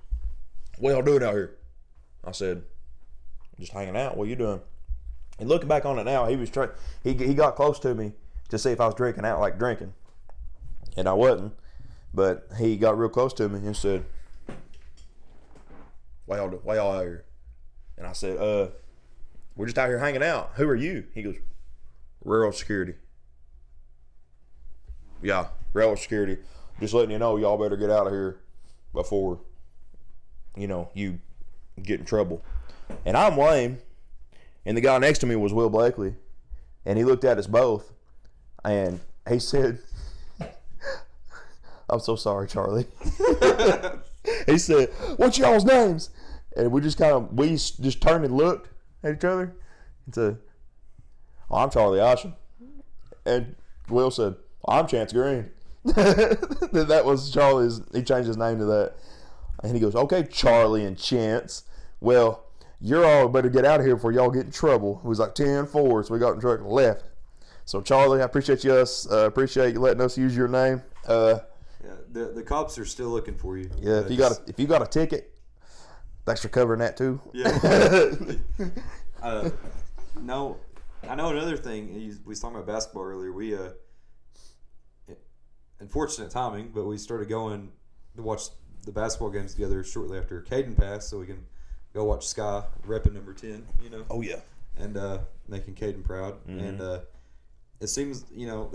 "What y'all doing out here?" I said, "Just hanging out. What you doing?" And looking back on it now, he was he got close to me to see if I was drinking, and I wasn't. But he got real close to me and said, Why y'all out here?" And I said, "We're just out here hanging out. Who are you?" He goes, "Railroad security." "Yeah, railroad security. Just letting you know, y'all better get out of here before, you get in trouble." And I'm lame. And the guy next to me was Will Blakely. And he looked at us both. And he said, "I'm so sorry, Charlie." He said, "What's y'all's names?" And we just turned and looked at each other and said, "Oh, I'm Charlie Ocean." And Will said, "Oh, I'm Chance Green." That was Charlie's. He changed his name to that. And he goes, "Okay, Charlie and Chance. Well, you're all better get out of here before y'all get in trouble." It was like 10-4, so we got in truck and left. So Charlie, I appreciate you letting us use your name. Yeah, the cops are still looking for you. Yeah, if you got a ticket, thanks for covering that too. Yeah. No, I know another thing. We was talking about basketball earlier. We unfortunate timing, but we started going to watch the basketball games together shortly after Caden passed, so we can go watch Sky repping number 10. Oh yeah. And making Caden proud. Mm-hmm. And it seems,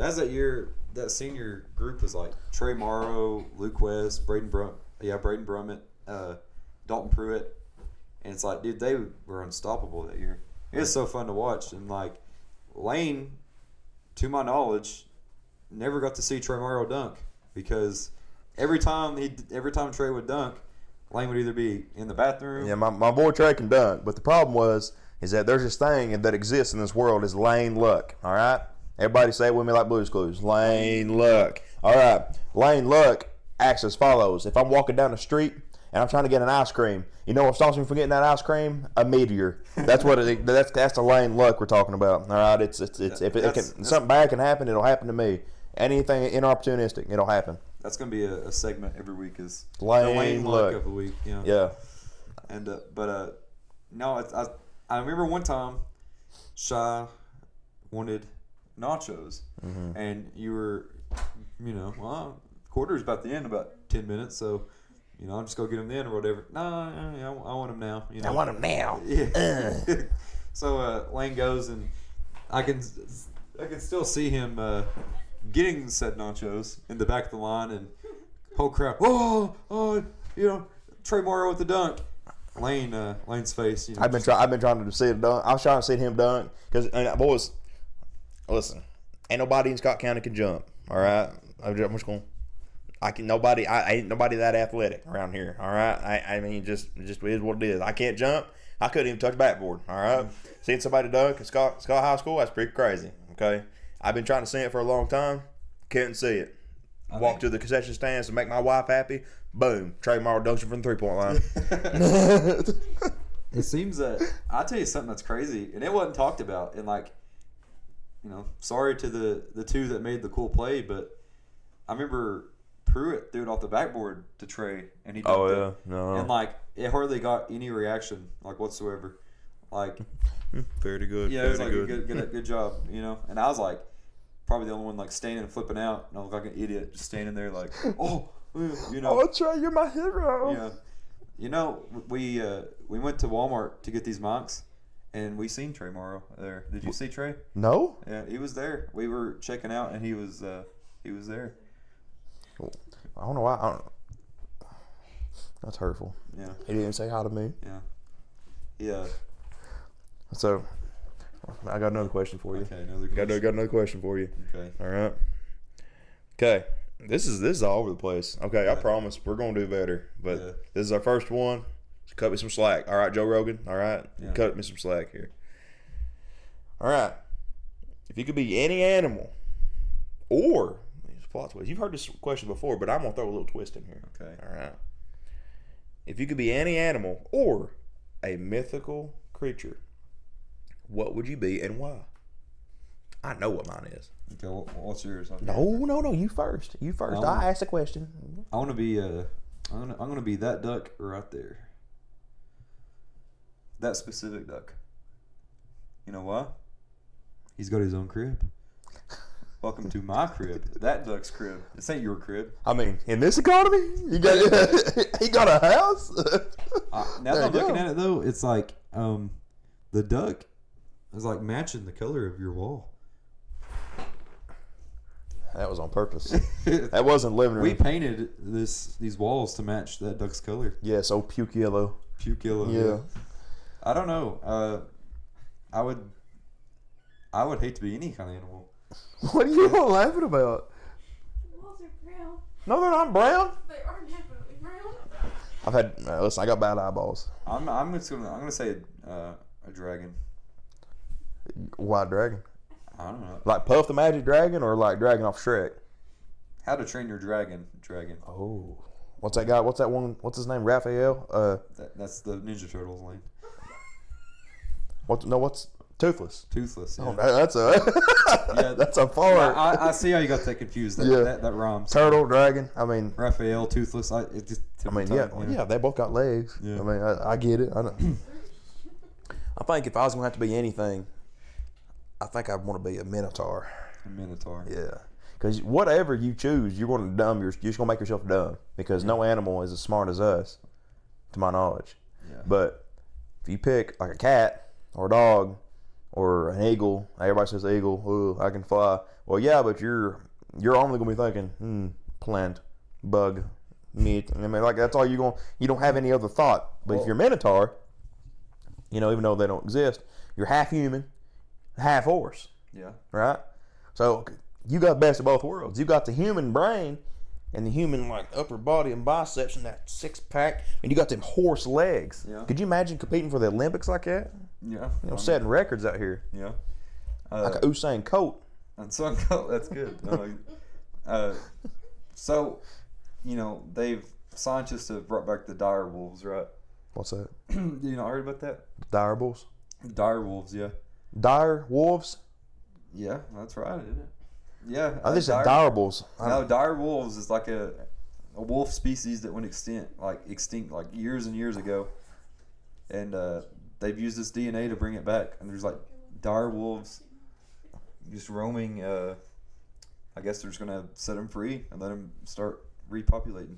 as that year, that senior group was like Trey Morrow, Luke West, Braden Brummett, Dalton Pruitt. And it's like, dude, they were unstoppable that year. It was so fun to watch. And like, Lane, to my knowledge, never got to see Trey Morrow dunk because every time Trey would dunk, Lane would either be in the bathroom. Yeah, my boy Trey can dunk, but the problem is that there's this thing that exists in this world is lane luck. All right, everybody say it with me like Blue's Clues. Lane luck. All right, lane luck acts as follows: if I'm walking down the street and I'm trying to get an ice cream, you know what stops me from getting that ice cream? A meteor. That's what that's the lane luck we're talking about. All right, if something bad can happen, it'll happen to me. Anything inopportunistic, it'll happen. That's gonna be a segment every week is lane luck of the week. Yeah. And no, I remember one time, Shy wanted nachos, and you were, quarter's about to end about 10 minutes, so I'll just go get them then or whatever. No, I want them now. I want them now. Yeah. So Lane goes, and I can still see him getting said nachos in the back of the line, and whole crowd, Trey Morrow with the dunk. Lane's face. I've been trying to see it dunk. I was trying to see him dunk because boys, listen, ain't nobody in Scott County can jump. All right, I'm just going. I ain't nobody that athletic around here. All right, I mean just is what it is. I can't jump. I couldn't even touch the backboard. All right, seeing somebody dunk at Scott High School, that's pretty crazy. Okay, I've been trying to see it for a long time. Couldn't see it. Walk to the concession stands to make my wife happy. Boom, Trey Morrow dunks from the 3-point line. It seems that I'll tell you something that's crazy, and it wasn't talked about. And sorry to the two that made the cool play, but I remember Pruitt threw it off the backboard to Trey, and he dunked it. No, and it hardly got any reaction whatsoever. Very good. Yeah, it was good job, And I was probably the only one standing and flipping out, and I looked like an idiot just standing there oh. Oh, Trey, you're my hero. Yeah. We went to Walmart to get these mics, and we seen Trey Morrow there. Did you see Trey? No. Yeah, he was there. We were checking out, and he was there. I don't know why. That's hurtful. Yeah. He didn't say hi to me. Yeah. Yeah. So, I got another question for you. Okay, another question. Got another question for you. Okay. All right. Okay. This is all over the place. Okay, yeah. I promise we're gonna do better. But this is our first one. So cut me some slack. All right, Joe Rogan. All right, Cut me some slack here. All right. If you could be any animal, or plot twist. You've heard this question before, but I'm gonna throw a little twist in here. Okay. All right. If you could be any animal or a mythical creature, what would you be and why? I know what mine is. Okay, what's yours? Okay. No, you first. I asked a question. I want to be I'm gonna be that duck right there. That specific duck. You know why? He's got his own crib. Welcome to my crib. That duck's crib. This ain't your crib. I mean, in this economy, he got a house. Now that I'm looking at it though, it's the duck is matching the color of your wall. That was on purpose. That wasn't living room. We painted these walls to match that duck's color. Yeah, so puke yellow. Puke yellow. Yeah. I don't know. I would hate to be any kind of animal. What are you all laughing about? The walls are brown. No, they're not brown. They are definitely brown. I've had. Listen, I got bad eyeballs. I'm gonna say a dragon. Why dragon? I don't know. Like Puff the Magic Dragon or like Dragon off Shrek? How to Train Your Dragon. Oh, what's that guy? What's that one? What's his name? Raphael. That's the Ninja Turtles lane. What's Toothless? Toothless. Yeah. Oh, that's a that's a far. I see how you got that confused. That rhymes. Turtle, dragon. I mean, Raphael, Toothless. Yeah, they both got legs. Yeah. I mean, I get it. I think if I was gonna have to be anything, I think I'd want to be a Minotaur. A Minotaur. Yeah, because whatever you choose, you're going to dumb. You're just going to make yourself dumb because no animal is as smart as us, to my knowledge. Yeah. But if you pick like a cat or a dog or an eagle, everybody says eagle. Ooh, I can fly. Well, yeah, but you're only going to be thinking plant, bug, meat. I mean, like that's all you're going. You don't have any other thought. But if you're a Minotaur, even though they don't exist, you're half human, half horse. Yeah. Right? So you got best of both worlds. You got the human brain and the human like upper body and biceps and that six pack, and you got them horse legs. Yeah. Could you imagine competing for the Olympics like that? Yeah. Setting records out here. Yeah. Like a Usain Colt. And so that's good. So, scientists have brought back the dire wolves, right? What's that? You not heard about that? Dire wolves. Dire wolves, yeah. Dire wolves. Yeah, that's right, isn't it? Yeah. I think it's dire wolves. No, dire wolves is like a wolf species that went extinct like years and years ago, and they've used this DNA to bring it back. And there's like dire wolves just roaming. I guess they're just gonna set them free and let them start repopulating.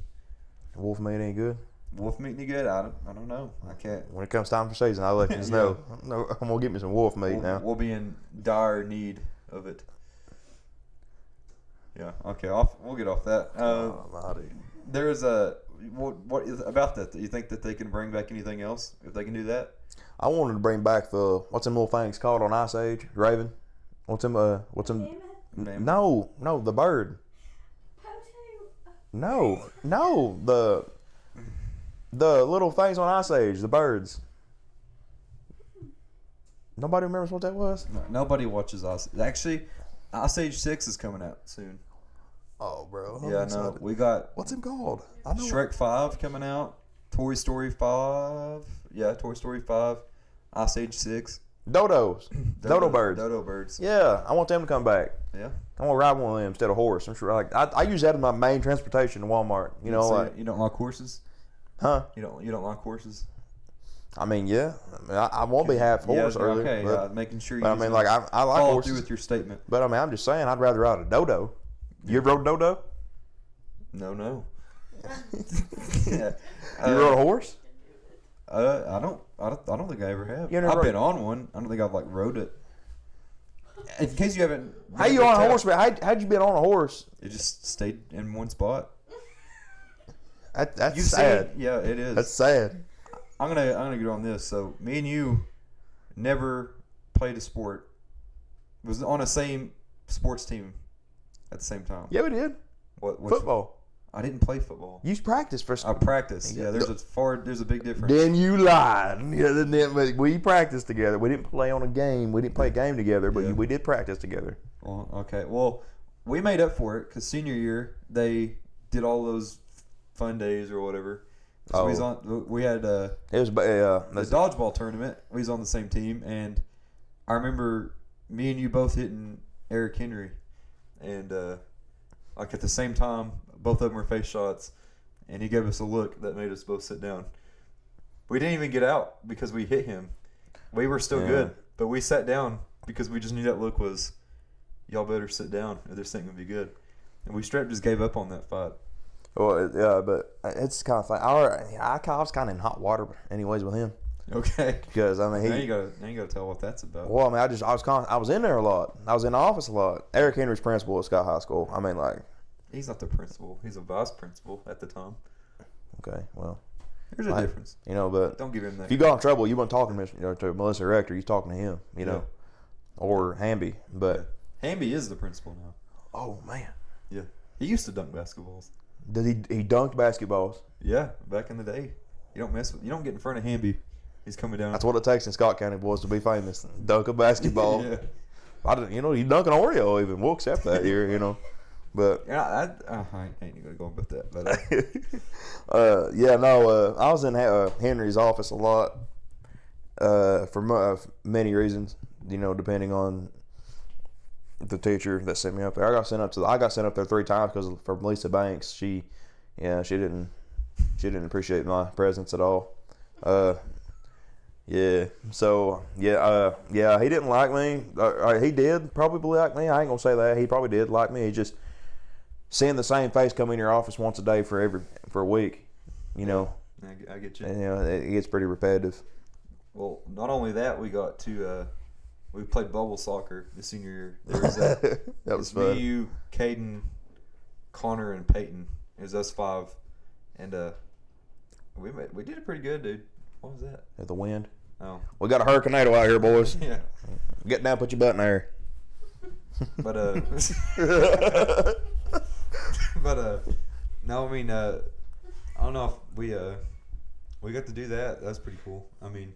Wolf meat ain't good. Wolf meat any good? I don't know. I can't. When it comes time for season, I'll let you know. No, I'm gonna get me some wolf meat now. We'll be in dire need of it. Yeah. Okay. We'll get off that. There's what is about that? Do you think that they can bring back anything else if they can do that? I wanted to bring back what's them little things called on Ice Age? Raven. What's them? Mammoth? No, the bird. No, the little things on Ice Age, the birds. Nobody remembers what that was? No, nobody watches Ice. Actually, Ice Age 6 is coming out soon. Oh, bro. Yeah, no, we got. What's it called? I know. Shrek 5 coming out. Toy Story 5. Yeah, Toy Story 5. Ice Age 6. Dodos. Dodo birds. Dodo birds. Yeah, I want them to come back. Yeah. I want to ride one of them instead of horse. I'm sure. Like I use that as my main transportation to Walmart. You don't like horses? Huh? You don't like horses? I mean, yeah. I won't be half horse earlier. Okay, but, making sure you. But I mean, like I like follow horses. through with your statement. But I mean, I'm just saying, I'd rather ride a dodo. You ever rode a dodo? No. Yeah. You rode a horse? I don't think I ever have. I've been on one. I don't think I've rode it. In case you haven't. How you on a horse? How'd you been on a horse? It just stayed in one spot. That's sad. Yeah, it is. That's sad. I'm gonna get on this. So me and you never played a sport. Was on the same sports team at the same time. Yeah, we did. What football? I didn't play football. You practiced for. I practiced. Yeah, there's a big difference. Then you lied. Yeah, we practiced together. We didn't play on a game. We didn't play a game together, but we did practice together. Well, okay. Well, we made up for it because senior year they did all those fun days or whatever. So we had it was the dodgeball tournament. We was on the same team, and I remember me and you both hitting Eric Henry, and like at the same time, both of them were face shots, and he gave us a look that made us both sit down. We didn't even get out because we hit him. We were still good, but we sat down because we just knew that look was, y'all better sit down or this ain't gonna be good. And we straight just gave up on that fight. Well, yeah, but it's kind of like I was kind of in hot water, anyways, with him. Okay. Because I mean, now you gotta tell what that's about. Well, I mean, I was in there a lot. I was in the office a lot. Eric Henry's principal at Scott High School. I mean, like. He's not the principal. He's a vice principal at the time. Okay, well. There's a difference. But don't give him that. If you got in trouble, you weren't talking to Melissa Rector. You talking to him, know, or Hamby. But Hamby is the principal now. Oh man. Yeah, he used to dunk basketballs. Does he dunked basketballs? Yeah, back in the day. You don't get in front of Hamby. He's coming down. That's what it takes in Scott County, boys, to be famous. Dunk a basketball. Yeah. You dunk an Oreo even. We'll accept that here, But Yeah, I ain't even going to go about that. But I was in Henry's office a lot for many reasons. Depending on the teacher that sent me up there. I got sent up there 3 times because from Lisa Banks. She didn't appreciate my presence at all. He didn't like me. He did probably like me. I ain't gonna say that. He probably did like me. He just seeing the same face come in your office once a day for a week. I get you. And, it gets pretty repetitive. Well, not only that, we got to we played bubble soccer the senior year. There was that. That was fun. Me, you, Caden, Connor, and Peyton. It was us 5, and we did it pretty good, dude. What was that? The wind. Oh, We got a hurricanado out here, boys. yeah. Get down, put your butt in there. But no, I mean, I don't know if we got to do that. That's pretty cool. I mean,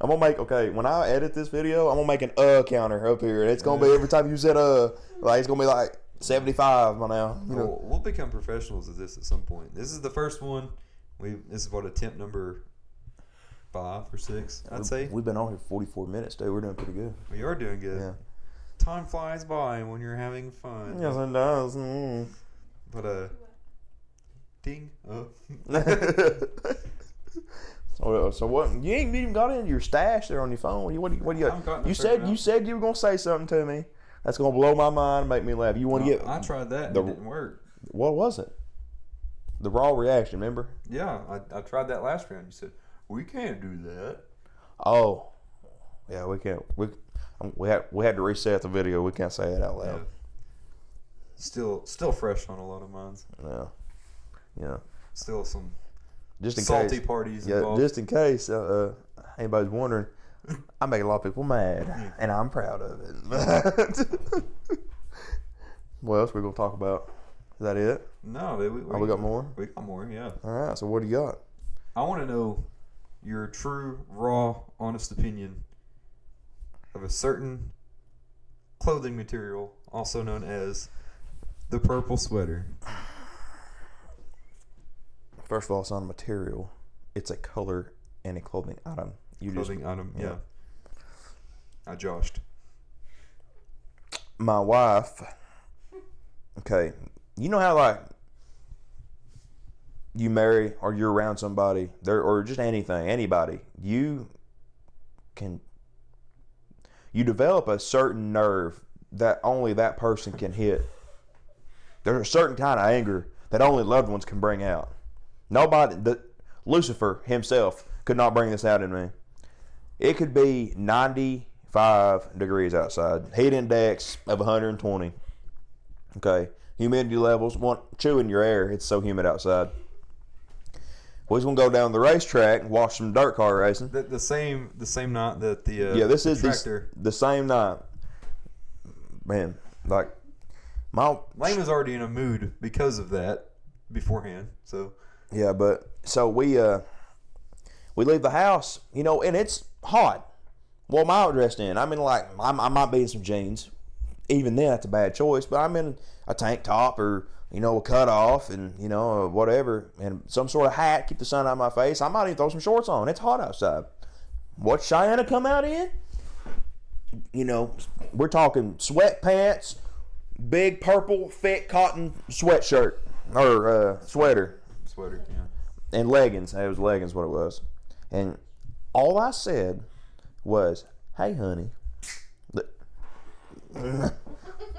I'm gonna make when I edit this video, I'm gonna make an counter up here. It's gonna be every time you said like it's gonna be like 75 by now. We'll become professionals at this at some point. This is the first one. This is what attempt number 5 or 6, I'd say. We've been on here 44 minutes, dude. We're doing pretty good. We are doing good. Yeah. Time flies by when you're having fun. Yes, it does. Mm. But ding. So what? You ain't even got into your stash there on your phone. What do you got? You said you were gonna say something to me. That's gonna blow my mind and make me laugh. You want to get? I tried that and it didn't work. What was it? The raw reaction, remember? Yeah, I tried that last round. You said we can't do that. Oh, yeah, we can't. We had to reset the video. We can't say it out loud. Yeah. Still fresh on a lot of minds. Yeah. Still some just in salty case, parties involved. just in case anybody's wondering, I make a lot of people mad, and I'm proud of it. What else we gonna talk about? Is that it? No, we got more. We got more, yeah. All right. So what do you got? I want to know your true, raw, honest opinion of a certain clothing material, also known as the purple sweater. First of all, it's not a material. It's a color and a clothing item. Yeah. I joshed. My wife. Okay, you know how you marry or you're around somebody or just anybody, you develop a certain nerve that only that person can hit. There's a certain kind of anger that only loved ones can bring out. Lucifer himself could not bring this out in me. It could be 95 degrees outside, heat index of 120. Okay, humidity levels, chewing your air. It's so humid outside. We're just gonna go down the racetrack and watch some dirt car racing. The same night that the this is tractor. the same night. Man, Lane was already in a mood because of that beforehand. So yeah, but so we leave the house, and it's hot. What am I dressed in? I mean, I might be in some jeans. Even then, that's a bad choice. But I'm in a tank top or a cutoff and whatever, and some sort of hat, keep the sun out of my face. I might even throw some shorts on. It's hot outside. What's Cheyenne come out in? We're talking sweatpants, big purple thick cotton sweatshirt or sweater. Sweater, yeah. And leggings. It was leggings, what it was. And all I said was, "Hey, honey."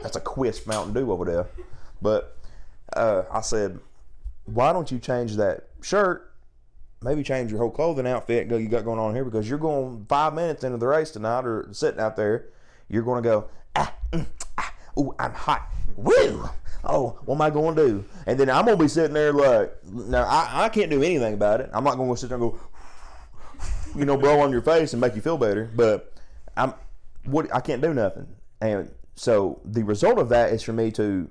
That's a Quist Mountain Dew over there. But I said, why don't you change that shirt? Maybe change your whole clothing outfit you got going on here, because you're going 5 minutes into the race tonight or sitting out there. You're going to go, ooh, I'm hot. Woo! Oh, what am I going to do? And then I'm going to be sitting there now I can't do anything about it. I'm not going to sit there and go, blow on your face and make you feel better. But I can't do nothing. And so the result of that is for me to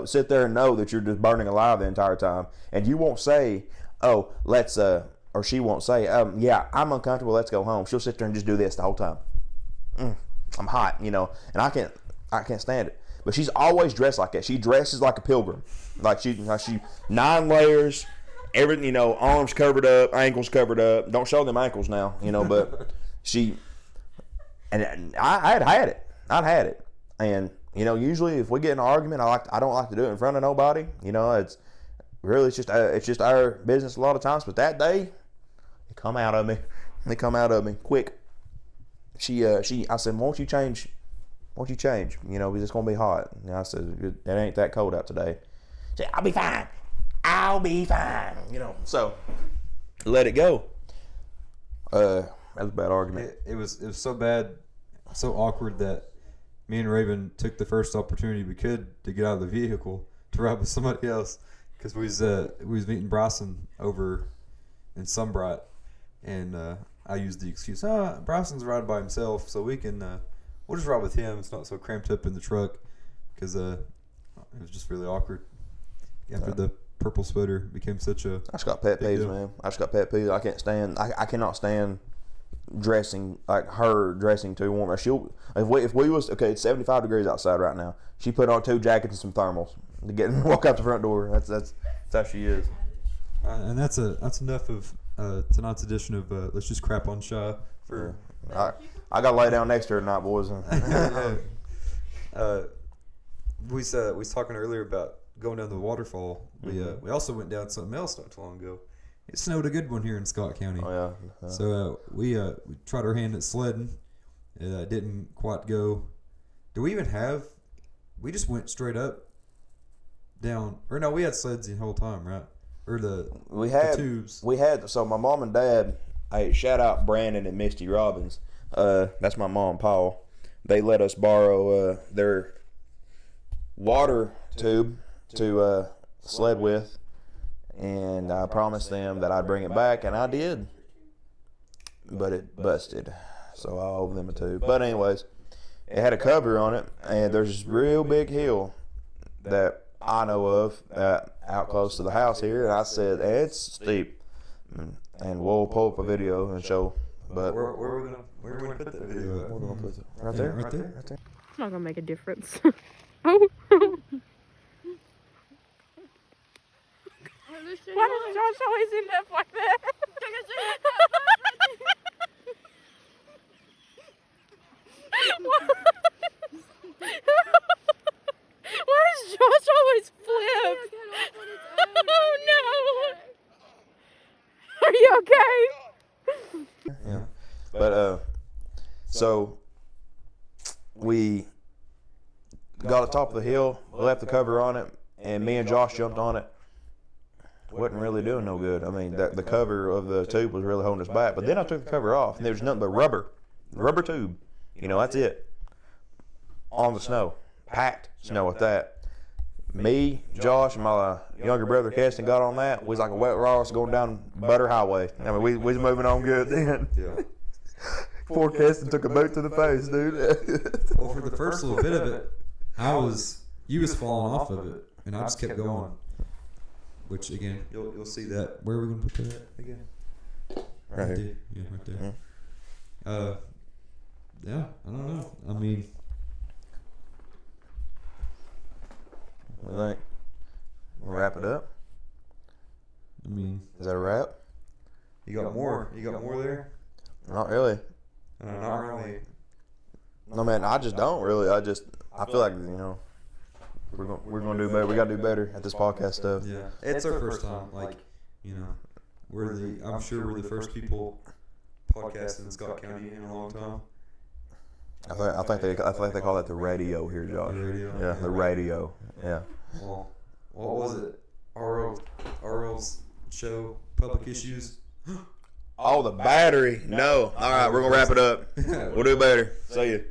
sit there and know that you're just burning alive the entire time, and you won't say, "Oh, let's," or she won't say, "Yeah, I'm uncomfortable. Let's go home." She'll sit there and just do this the whole time. I'm hot, and I can't stand it. But she's always dressed like that. She dresses like a pilgrim, like she 9 layers, everything, arms covered up, ankles covered up. Don't show them ankles now, but she. And I'd had it. And usually if we get in an argument, I don't like to do it in front of nobody. It's really it's just our business a lot of times. But that day, it come out of me. They come out of me quick. I said, won't you change? Because it's gonna be hot. And I said, it ain't that cold out today. She said, I'll be fine. So let it go. That was a bad argument. It was so bad, so awkward that me and Raven took the first opportunity we could to get out of the vehicle to ride with somebody else, because we was meeting Bryson over in Sunbright, and I used the excuse, Bryson's riding by himself, so we'll just ride with him. It's not so cramped up in the truck, because it was just really awkward after the purple sweater became such a. I just got pet peeves, man. I can't stand. I cannot stand dressing like her dressing too warm. If we was okay, it's 75 degrees outside right now. She put on 2 jackets and some thermals to walk out the front door. That's how she is. And that's enough of tonight's edition of Let's Just Crap on Shy. I got to lay down next to her tonight, boys. We was talking earlier about going down the waterfall. We also went down something else not too long ago. It snowed a good one here in Scott County. Oh yeah. So we tried our hand at sledding. It didn't quite go. Do we even have? We just went straight up, down. Or no, we had sleds the whole time, right? Or the tubes. We had. So my mom and dad. Hey, shout out Brandon and Misty Robbins. That's my mom, Paul. They let us borrow their water tube to sled with. And I promised them that I'd bring it back, and I did. But it busted, so I owe them a tube. But anyways, it had a cover on it, and there's this real big hill that I know of out close to the house here, and I said, it's steep. And we'll pull up a video and show. But where are we gonna put that video at? We're gonna put it right there. It's not gonna make a difference. Why does Josh always end up like that? Why does Josh always flip? Oh no! Are you okay? Yeah. But so we got to the top of the hill, left the cover on it, and me and Josh jumped on it. Wasn't really doing no good. I mean, the cover of the tube was really holding us back. But then I took the cover off, and there was nothing but rubber tube. That's it. On the snow, packed snow at that. Me, Josh, and my younger brother Keston got on that. We was like a wet Ross going down Butter Highway. I mean, we was moving on good then. Yeah. Poor Keston took a boot to the face, dude. Well, for the first little bit of it, you was falling off of it, and I just kept going. Which again, you'll see that. Where are we gonna put that at again? Right here. Yeah, right there. Yeah, I don't know. I mean, What do you think? We'll wrap it up. I mean, Is that a wrap? you got more. You got more there. Not really. Not really. No, man, I just don't really. I feel like we're gonna do better. We gotta do better at this podcast stuff. Yeah, it's our first time. I'm sure we're the first people podcasting in Scott County in a long time. I think they call that the radio here, Josh. The radio? Yeah, the radio. Yeah. Well, what was it? RL's show, Public Issues. Oh, the battery. No. All right, we're gonna wrap it up. We'll do better. See you.